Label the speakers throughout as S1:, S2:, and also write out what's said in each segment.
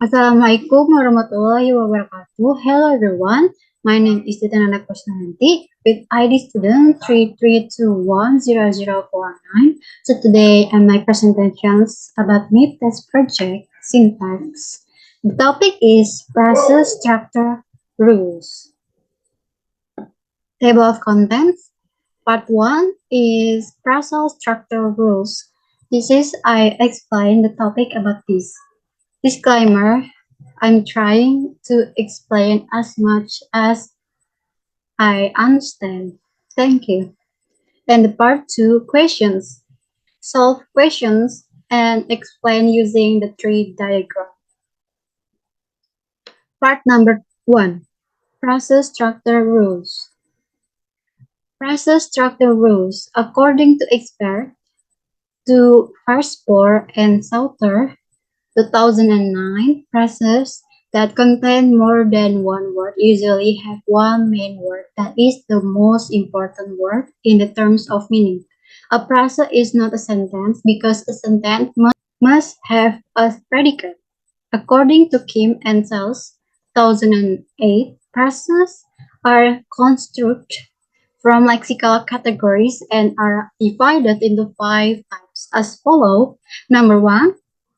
S1: Assalamualaikum warahmatullahi wabarakatuh. Hello everyone. My name is Titanana Kusnanti with ID student 33210049. So today my presentations about MIP test project syntax. The topic is process structure rules. Table of contents. Part 1 is process structure rules. This is I explain the topic about this. Disclaimer, I'm trying to explain as much as I understand. Thank you. And part 2, questions. Solve questions and explain using the tree diagram. Part number 1, process structure rules. Process structure rules, according to expert, to Harspoor and Sauter, 2009, process that contain more than one word usually have one main word that is the most important word in the terms of meaning. A process is not a sentence because a sentence must have a predicate. According to Kim and Sells, 2008, processes are constructed from lexical categories and are divided into 5 types as follow. Number 1,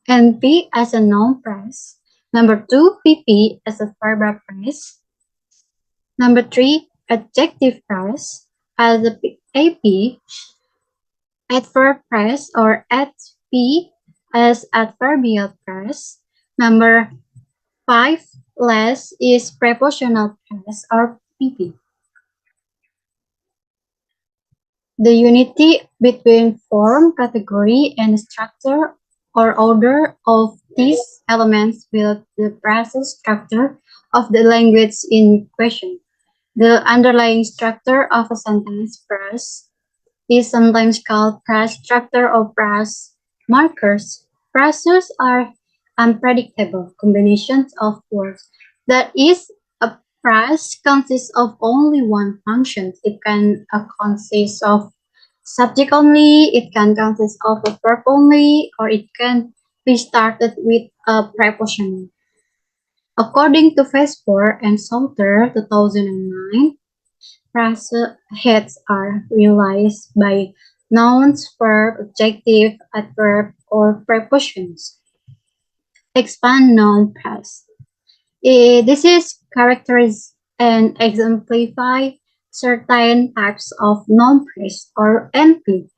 S1: NP as a noun phrase. Number 2, PP as a verb phrase. Number 3, adjective phrase as a AP, adverb phrase or ADP as adverbial phrase. Number 5, less is prepositional phrase or PP. The unity between form, category, and structure or order of these elements build the process structure of the language in question. The underlying structure of a sentence phrase is sometimes called phrase structure or phrase markers. Phrases are unpredictable combinations of words. That is, a phrase consists of only one function. It can consist of subject only, it can consist of a verb only, or it can be started with a preposition. According to Vesper and Salter, 2009, phrase heads are realized by nouns, verb, adjective, adverb, or prepositions. Expand noun phrase. This is characterize and exemplify certain types of noun phrase or NP.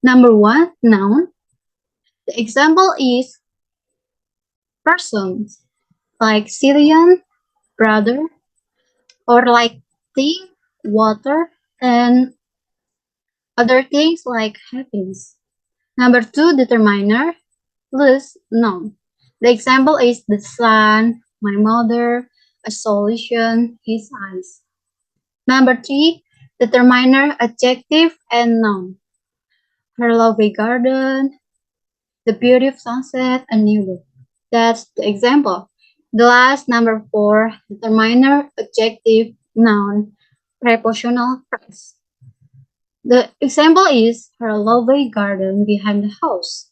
S1: Number 1, noun. The example is persons, like Syrian, brother, or like tea, water, and other things like happiness. Number 2, determiner, plus noun. The example is the sun, my mother, a solution, his eyes. Number 3, determiner, adjective, and noun. Her lovely garden, the beauty of sunset, a new look. That's the example. The last, number 4, determiner, adjective, noun, prepositional phrase. The example is her lovely garden behind the house.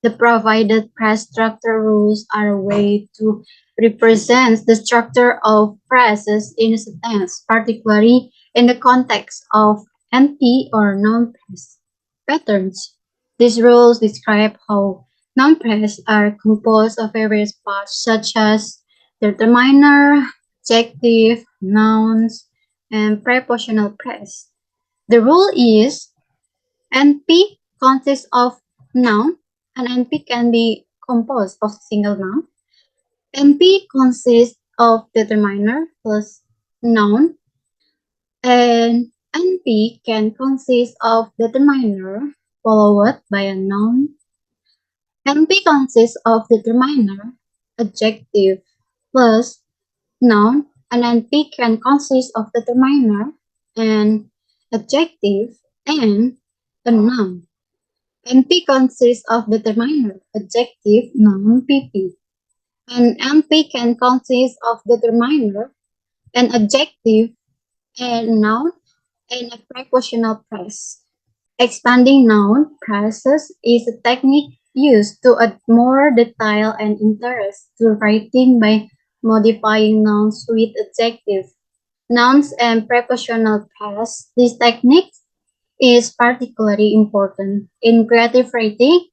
S1: The provided phrase structure rules are a way to represent the structure of phrases in a sentence, particularly in the context of NP or noun phrase patterns. These rules describe how noun phrases are composed of various parts such as determiner, adjective, nouns, and prepositional phrase. The rule is NP consists of noun. An NP can be composed of single noun. NP consists of determiner plus noun, and NP can consist of determiner followed by a noun. NP consists of determiner, adjective plus noun, and NP can consist of determiner and adjective and a noun. NP consists of determiner, adjective, noun, PP. And NP can consist of determiner, an adjective, and noun, and a prepositional phrase. Expanding noun phrases is a technique used to add more detail and interest to writing by modifying nouns with adjectives, nouns, and prepositional pairs. This technique is particularly important in creative writing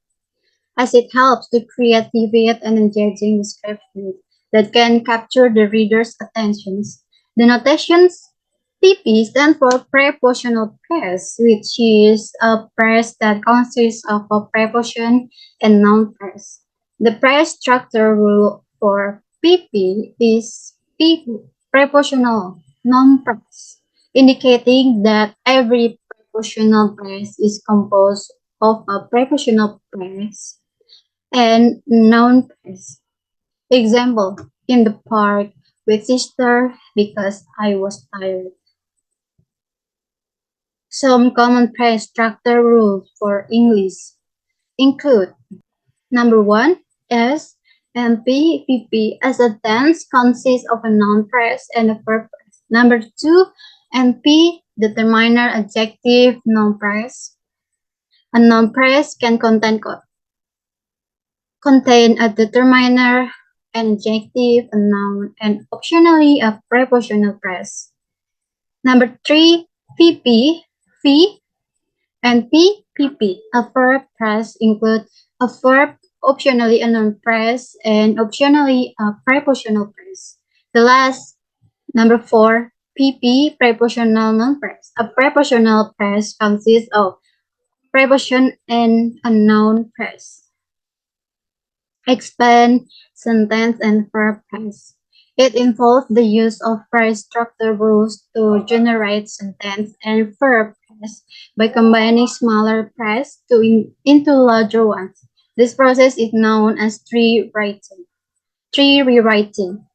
S1: as it helps to create vivid and engaging descriptions that can capture the reader's attentions. The notations PP stands for prepositional pairs, which is a pairs that consists of a preposition and noun pairs. The pair structure rule for PP is P prepositional noun pairs, indicating that every prepositional pairs is composed of a prepositional pairs and noun pairs. Example, in the park with sister because I was tired. Some common phrase structure rules for English include number one, S and P as a tense consists of a noun phrase and a verb phrase. Number two, NP determiner adjective noun phrase. A noun phrase can contain a determiner, an adjective, a noun, and optionally a prepositional phrase. Number three, VP, V, and PPP. A verb phrase include a verb, optionally a noun phrase, and optionally a prepositional phrase. The last, number four, PP, prepositional noun phrase. A prepositional phrase consists of preposition and a noun phrase. Expand sentence and verb phrase. It involves the use of phrase structure rules to generate sentence and verb phrase by combining smaller phrase into larger ones. This process is known as tree rewriting,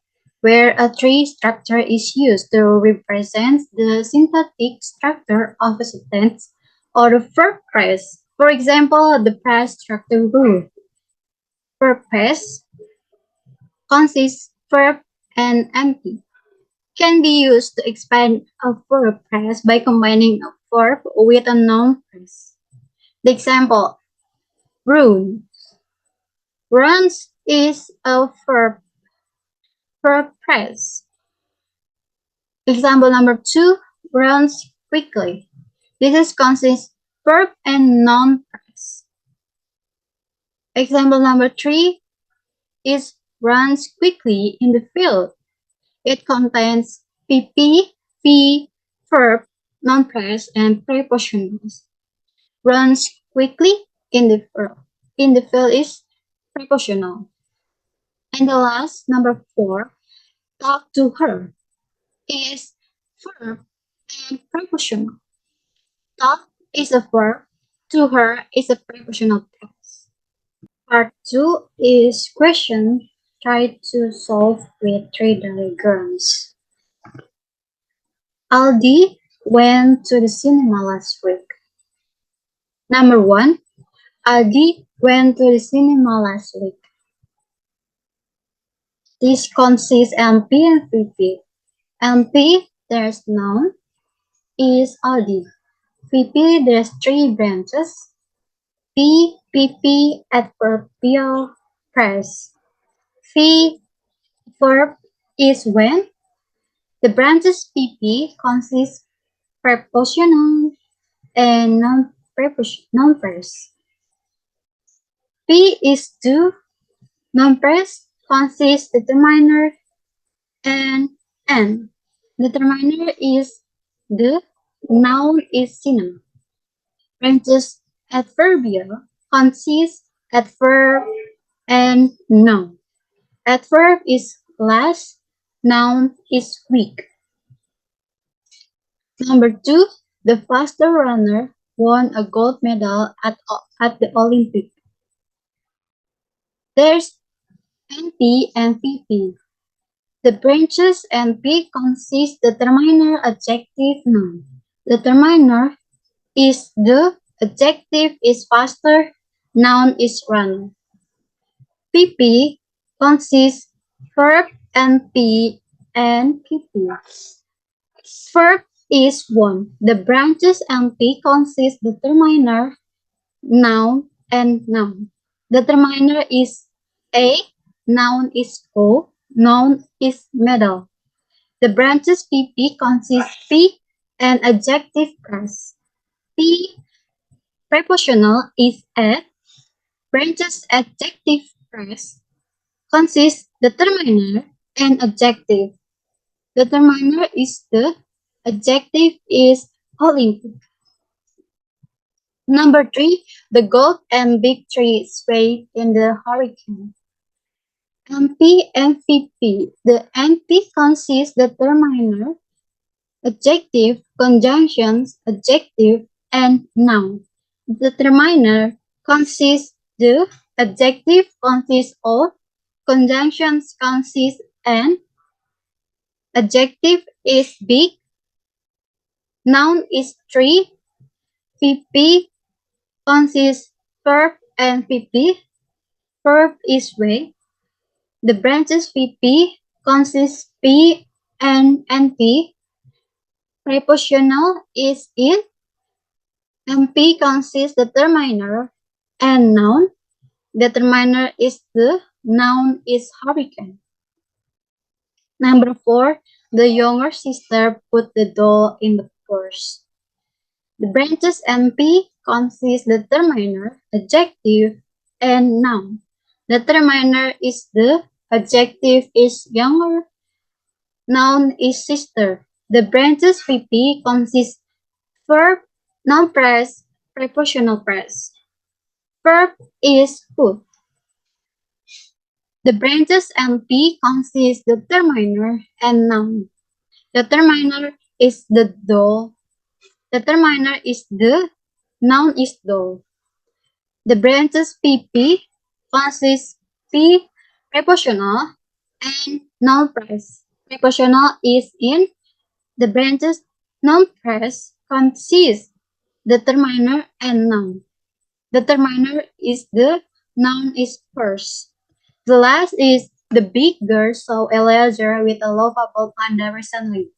S1: where a tree structure is used to represent the syntactic structure of a sentence or a verb phrase. For example, the phrase structure rule. Verb phrase consists verb and empty can be used to expand a verb phrase by combining a verb with a noun phrase. The example, run. Runs is a verb phrase. Example number two, runs quickly. This is consists verb and noun phrase. Example number three is runs quickly in the field. It contains PP, P, verb, noun phrase, and prepositions. Runs quickly in the verb. In the field is prepositional. And the last, number four, talk to her, is verb and prepositional. Talk is a verb, to her is a prepositional phrase. Part two is question. Try to solve with three diagrams. Aldi went to the cinema last week. Number one, Aldi went to the cinema last week. This consists MP and VP. MP, there's noun, is Aldi. VP, there's three branches. P, PP, adverbial phrase. V, verb is when. The branches PP consist prepositional and noun phrase. P is to, noun phrase consists determiner and N. Determiner is the, noun is synonym. Branches adverbial consist adverb and noun. Adverb is last, noun is weak. Number two, the faster runner won a gold medal at the Olympics. There's NP and PP. The branches NP consist determiner, adjective, noun. Determiner is the, adjective is faster, noun is runner. PP consists verb NP and PP. Verb is one. The branches NP consist determiner, noun, and noun. Determiner is A. Noun is O. Noun is medal. The branches PP consist P and adjective phrase. P prepositional is at. Branches adjective phrase consists determiner and adjective. Determiner is the, adjective is Olympic. Number 3, the gold and big tree sway in the hurricane. MP and VP. The MP consists determiner, adjective, conjunctions, adjective, and noun. Determiner consists the, adjective consists of, conjunctions consist and, adjective is big, noun is tree, VP consists verb and VP, verb is way. The branches VP consists P and NP. Prepositional is in. MP consists determiner and noun. Determiner is the, noun is hurricane. Number 4, the younger sister put the doll in the purse. The branches MP consist determiner, adjective, and noun. Determiner is the, adjective is younger, noun is sister. The branches VP consist verb, noun phrase, prepositional phrase. Verb is put. The branches MP consist determiner and noun. Determiner is the doll. Determiner is the, noun is doll. The branches PP consist P prepositional and noun phrase. Prepositional is in. The branches noun phrase consist determiner and noun. Determiner is the, noun is first. The last is the big girl saw Eliezer with a lovable panda recently.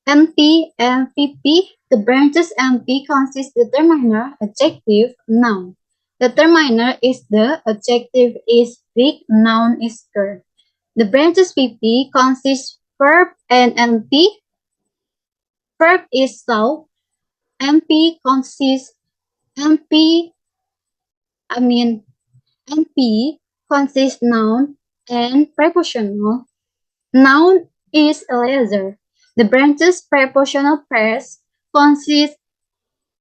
S1: MP and VP. The branches MP consist determiner, adjective, noun. Determiner is the, adjective is big, noun is girl. The branches VP consist verb and MP. Verb is saw. MP consists MP consists noun and prepositional. Noun is Eliezer. The branches prepositional phrase consist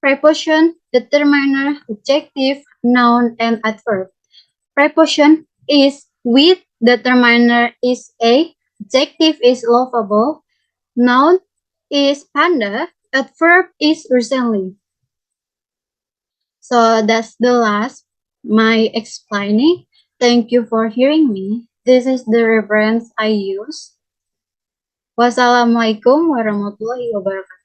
S1: preposition, determiner, adjective, noun, and adverb. Preposition is with, determiner is a, adjective is lovable, noun is panda, adverb is recently. So that's the last my explaining. Thank you for hearing me. This is the reference I use. Wassalamualaikum warahmatullahi wabarakatuh.